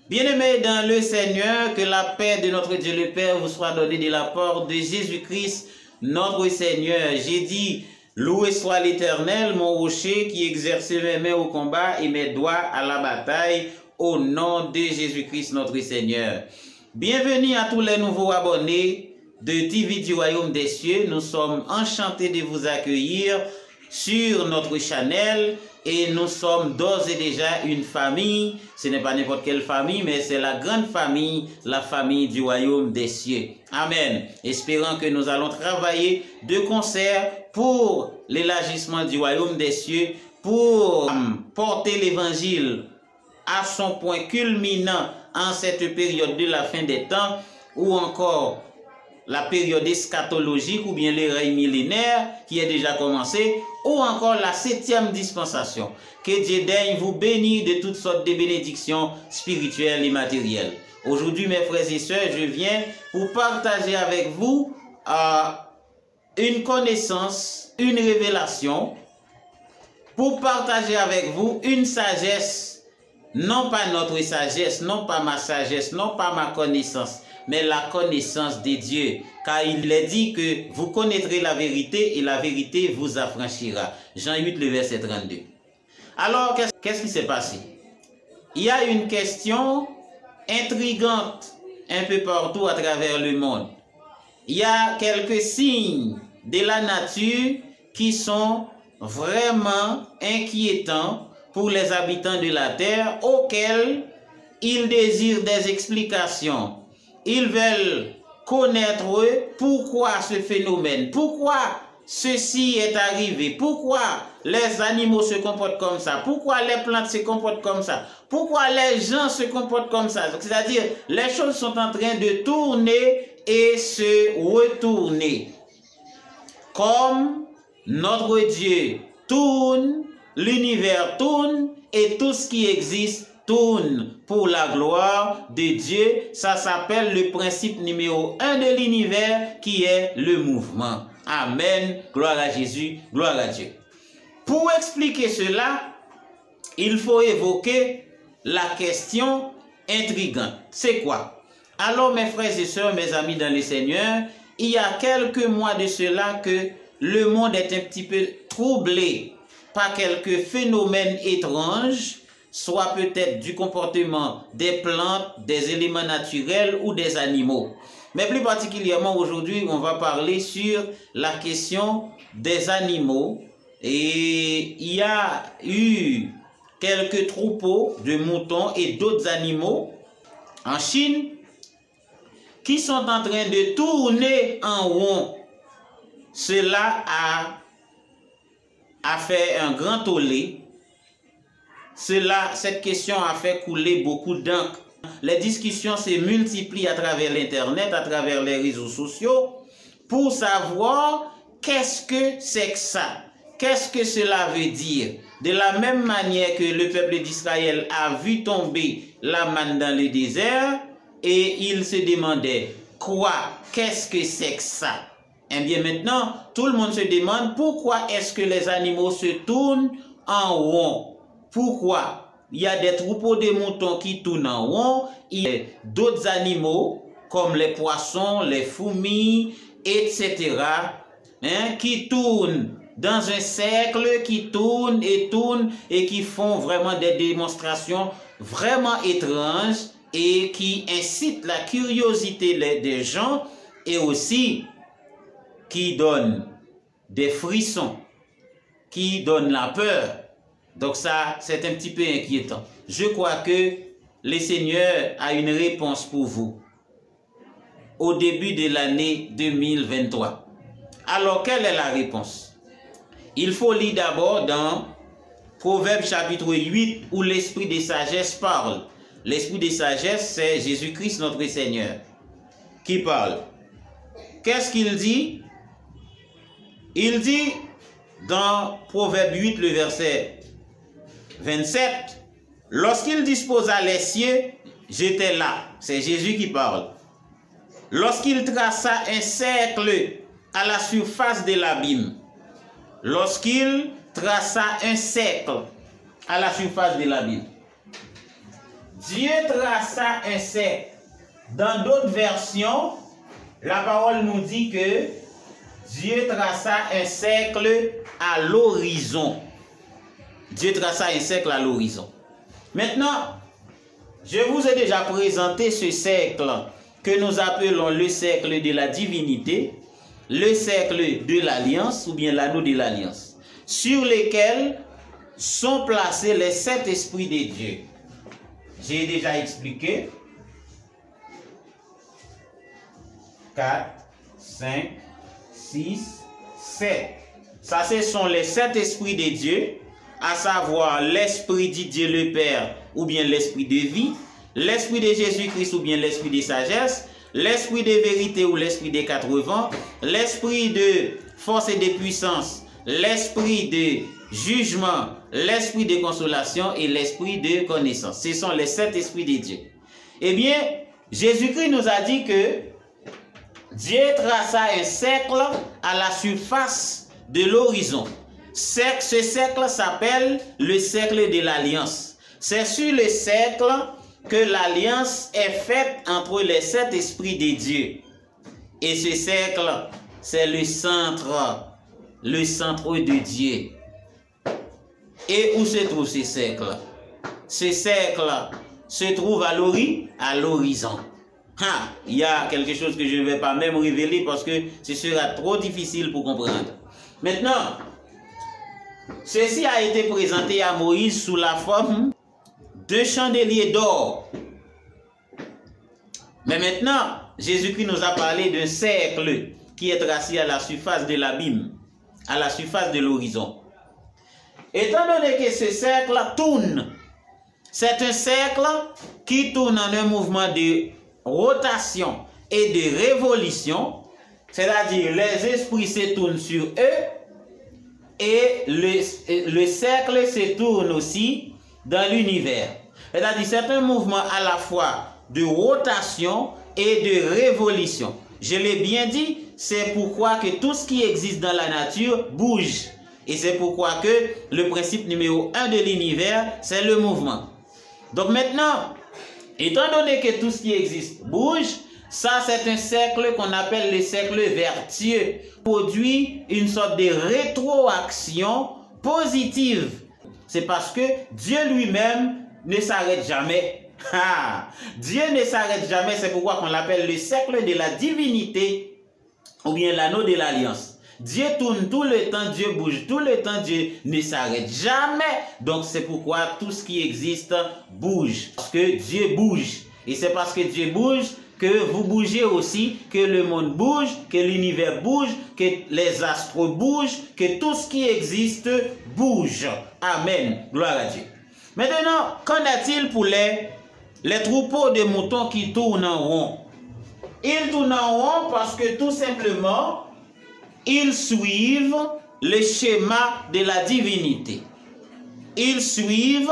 Bien-aimés dans le Seigneur, que la paix de notre Dieu le Père vous soit donnée de la part de Jésus-Christ, notre Seigneur. J'ai dit, loué soit l'Éternel, mon rocher, qui exerce mes mains au combat et mes doigts à la bataille, au nom de Jésus-Christ, notre Seigneur. Bienvenue à tous les nouveaux abonnés de TV du Royaume des Cieux. Nous sommes enchantés de vous accueillir sur notre channel et nous sommes d'ores et déjà une famille. Ce n'est pas n'importe quelle famille, mais c'est la grande famille, la famille du Royaume des Cieux. Amen. Espérant que nous allons travailler de concert pour l'élargissement du Royaume des Cieux, pour porter l'évangile à son point culminant en cette période de la fin des temps, ou encore la période eschatologique ou bien le règne millénaire qui est déjà commencé, ou encore la 7e dispensation. Que Dieu daigne vous bénir de toutes sortes de bénédictions spirituelles et matérielles. Aujourd'hui, mes frères et sœurs, je viens pour partager avec vous une connaissance, une révélation, pour partager avec vous une sagesse. Non pas notre sagesse, non pas ma sagesse, non pas ma connaissance, mais la connaissance de Dieu. Car il est dit que vous connaîtrez la vérité et la vérité vous affranchira. Jean 8, le verset 32. Alors, qu'est-ce qui s'est passé? Il y a une question intrigante un peu partout à travers le monde. Il y a quelques signes de la nature qui sont vraiment inquiétants pour les habitants de la terre, auxquels ils désirent des explications. Ils veulent connaître pourquoi ce phénomène, pourquoi ceci est arrivé, pourquoi les animaux se comportent comme ça, pourquoi les plantes se comportent comme ça, pourquoi les gens se comportent comme ça. C'est-à-dire, les choses sont en train de tourner et se retourner. Comme notre Dieu tourne, l'univers tourne et tout ce qui existe tourne pour la gloire de Dieu. Ça s'appelle le principe numéro 1 de l'univers qui est le mouvement. Amen. Gloire à Jésus, gloire à Dieu. Pour expliquer cela, il faut évoquer la question intrigante. C'est quoi? Alors mes frères et sœurs, mes amis dans le Seigneur, il y a quelques mois de cela que le monde est un petit peu troublé par quelques phénomènes étranges, soit peut-être du comportement des plantes, des éléments naturels ou des animaux. Mais plus particulièrement aujourd'hui, on va parler sur la question des animaux. Et il y a eu quelques troupeaux de moutons et d'autres animaux en Chine qui sont en train de tourner en rond. Cela a fait un grand tollé. Cette question a fait couler beaucoup d'encre. Les discussions se multiplient à travers l'Internet, à travers les réseaux sociaux, pour savoir qu'est-ce que c'est que ça, qu'est-ce que cela veut dire. De la même manière que le peuple d'Israël a vu tomber la manne dans le désert, et il se demandait, quoi, qu'est-ce que c'est que ça? Eh bien maintenant, tout le monde se demande pourquoi est-ce que les animaux se tournent en rond. Pourquoi? Il y a des troupeaux de moutons qui tournent en rond, il y a d'autres animaux comme les poissons, les fourmis, etc. Qui tournent dans un cercle, qui tournent et qui font vraiment des démonstrations vraiment étranges et qui incitent la curiosité des gens et aussi qui donnent des frissons, qui donnent la peur. Donc ça, c'est un petit peu inquiétant. Je crois que le Seigneur a une réponse pour vous au début de l'année 2023. Alors, quelle est la réponse? Il faut lire d'abord dans Proverbes chapitre 8 où l'esprit de sagesse parle. L'esprit de sagesse, c'est Jésus-Christ notre Seigneur qui parle. Qu'est-ce qu'il dit? Il dit dans Proverbe 8, le verset 27, lorsqu'il disposa les cieux, j'étais là. C'est Jésus qui parle. Lorsqu'il traça un cercle à la surface de l'abîme, à la surface de l'abîme, Dieu traça un cercle. Dans d'autres versions, la parole nous dit que Dieu traça un cercle à l'horizon. Dieu traça un cercle à l'horizon. Maintenant, je vous ai déjà présenté ce cercle que nous appelons le cercle de la divinité, le cercle de l'alliance ou bien l'anneau de l'alliance, sur lesquels sont placés les 7 esprits de Dieu. J'ai déjà expliqué. 4, 5, 6, 7. Ça, ce sont les 7 esprits de Dieu, à savoir l'esprit de Dieu le Père ou bien l'esprit de vie, l'esprit de Jésus-Christ ou bien l'esprit de sagesse, l'esprit de vérité ou l'esprit des 4 vents, l'esprit de force et de puissance, l'esprit de jugement, l'esprit de consolation et l'esprit de connaissance. Ce sont les 7 esprits de Dieu. Eh bien, Jésus-Christ nous a dit que Dieu traça un cercle à la surface de l'horizon. Ce cercle s'appelle le cercle de l'alliance. C'est sur le cercle que l'alliance est faite entre les 7 esprits de Dieu. Et ce cercle, c'est le centre de Dieu. Et où se trouve ce cercle? Ce cercle se trouve à l'horizon. Il y a quelque chose que je ne vais pas même révéler parce que ce sera trop difficile pour comprendre. Maintenant, ceci a été présenté à Moïse sous la forme de chandeliers d'or. Mais maintenant, Jésus-Christ nous a parlé d'un cercle qui est tracé à la surface de l'abîme, à la surface de l'horizon. Étant donné que ce cercle tourne, c'est un cercle qui tourne en un mouvement de rotation et de révolution, c'est-à-dire les esprits se tournent sur eux et le cercle se tourne aussi dans l'univers. C'est-à-dire c'est un mouvement à la fois de rotation et de révolution. Je l'ai bien dit, c'est pourquoi que tout ce qui existe dans la nature bouge. Et c'est pourquoi que le principe numéro 1 de l'univers, c'est le mouvement. Donc maintenant, étant donné que tout ce qui existe bouge, ça c'est un cercle qu'on appelle le cercle vertueux, produit une sorte de rétroaction positive. C'est parce que Dieu lui-même ne s'arrête jamais. Dieu ne s'arrête jamais, c'est pourquoi on l'appelle le cercle de la divinité ou bien l'anneau de l'alliance. Dieu tourne tout le temps, Dieu bouge tout le temps, Dieu ne s'arrête jamais. Donc c'est pourquoi tout ce qui existe bouge. Parce que Dieu bouge. Et c'est parce que Dieu bouge que vous bougez aussi, que le monde bouge, que l'univers bouge, que les astres bougent, que tout ce qui existe bouge. Amen. Gloire à Dieu. Maintenant, qu'en est-il pour les troupeaux de moutons qui tournent en rond? Ils tournent en rond parce que tout simplement, ils suivent le schéma de la divinité. Ils suivent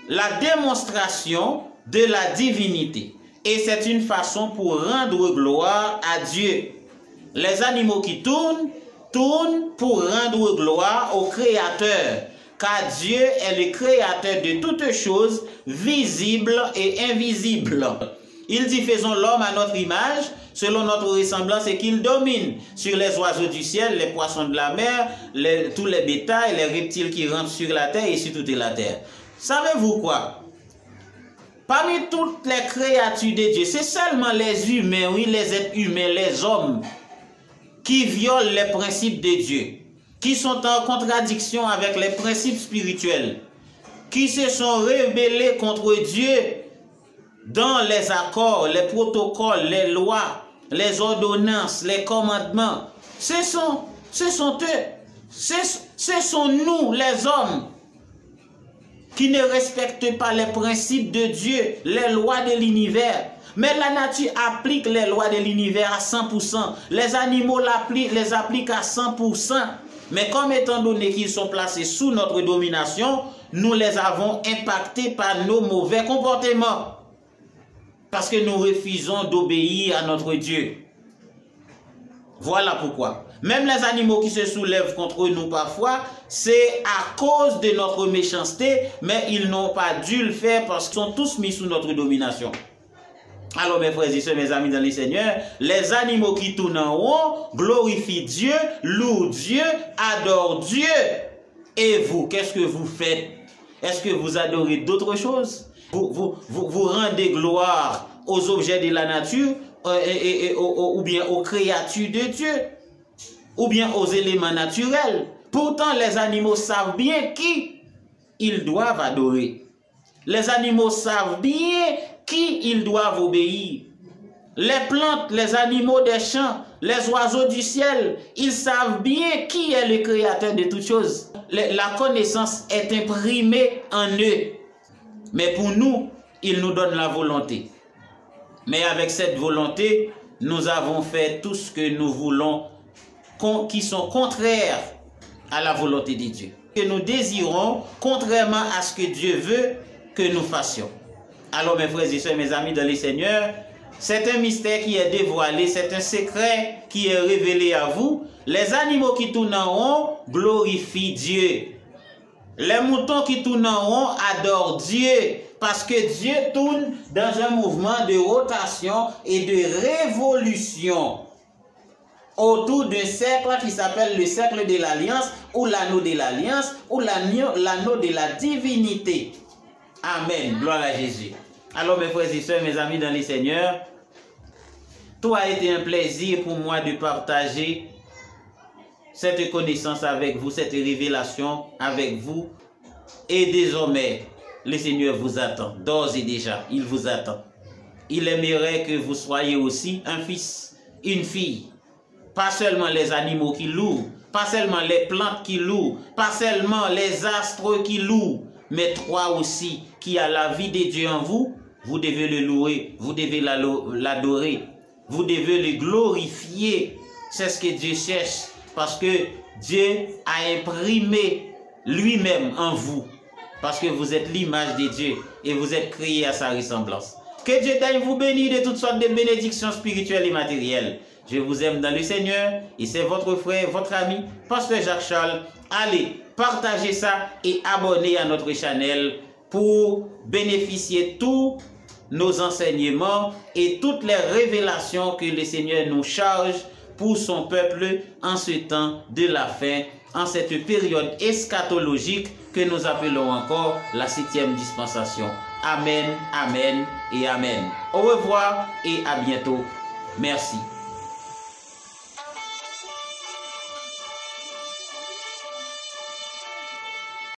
la démonstration de la divinité. Et c'est une façon pour rendre gloire à Dieu. Les animaux qui tournent pour rendre gloire au Créateur. Car Dieu est le Créateur de toutes choses, visibles et invisibles. Il dit, faisons l'homme à notre image, selon notre ressemblance, et qu'il domine sur les oiseaux du ciel, les poissons de la mer, tous les bétails, les reptiles qui rampent sur la terre et sur toute la terre. Savez-vous quoi? Parmi toutes les créatures de Dieu, c'est seulement les humains, oui, les êtres humains, les hommes, qui violent les principes de Dieu, qui sont en contradiction avec les principes spirituels, qui se sont rebellés contre Dieu dans les accords, les protocoles, les lois, les ordonnances, les commandements. Ce sont eux, ce sont nous, les hommes, qui ne respectent pas les principes de Dieu, les lois de l'univers. Mais la nature applique les lois de l'univers à 100%. Les animaux les appliquent à 100%. Mais comme étant donné qu'ils sont placés sous notre domination, nous les avons impactés par nos mauvais comportements. Parce que nous refusons d'obéir à notre Dieu. Voilà pourquoi. Même les animaux qui se soulèvent contre nous parfois, c'est à cause de notre méchanceté, mais ils n'ont pas dû le faire parce qu'ils sont tous mis sous notre domination. Alors mes frères et sœurs, mes amis dans le Seigneur, les animaux qui tournent en haut glorifient Dieu, louent Dieu, adorent Dieu. Et vous, qu'est-ce que vous faites? Est-ce que vous adorez d'autres choses? Vous rendez gloire aux objets de la nature ou bien aux créatures de Dieu ou bien aux éléments naturels. Pourtant, les animaux savent bien qui ils doivent adorer. Les animaux savent bien qui ils doivent obéir. Les plantes, les animaux des champs, les oiseaux du ciel, ils savent bien qui est le créateur de toutes choses. La connaissance est imprimée en eux. Mais pour nous, il nous donne la volonté. Mais avec cette volonté, nous avons fait tout ce que nous voulons, qui sont contraires à la volonté de Dieu. Que nous désirons, contrairement à ce que Dieu veut que nous fassions. Alors mes frères et sœurs, mes amis dans le Seigneur, c'est un mystère qui est dévoilé, c'est un secret qui est révélé à vous. Les animaux qui tournent en rond glorifient Dieu. Les moutons qui tournent en rond adorent Dieu. Parce que Dieu tourne dans un mouvement de rotation et de révolution autour d'un cercle qui s'appelle le cercle de l'alliance ou l'anneau de l'alliance ou l'anneau de la divinité. Amen. Gloire à Jésus. Alors mes frères et sœurs, mes amis dans le Seigneur, tout a été un plaisir pour moi de partager cette connaissance avec vous, cette révélation avec vous. Et désormais, le Seigneur vous attend, d'ores et déjà, il vous attend. Il aimerait que vous soyez aussi un fils, une fille. Pas seulement les animaux qui louent, pas seulement les plantes qui louent, pas seulement les astres qui louent, mais toi aussi qui a la vie de Dieu en vous, vous devez le louer, vous devez l'adorer, vous devez le glorifier. C'est ce que Dieu cherche, parce que Dieu a imprimé lui-même en vous. Parce que vous êtes l'image de Dieu et vous êtes créés à sa ressemblance. Que Dieu daigne vous bénir de toutes sortes de bénédictions spirituelles et matérielles. Je vous aime dans le Seigneur et c'est votre frère, votre ami, Pasteur Jacques Charles. Allez, partagez ça et abonnez à notre chaîne pour bénéficier de tous nos enseignements et toutes les révélations que le Seigneur nous charge pour son peuple en ce temps de la fin, en cette période eschatologique que nous appelons encore la 7e dispensation. Amen, amen et amen. Au revoir et à bientôt. Merci.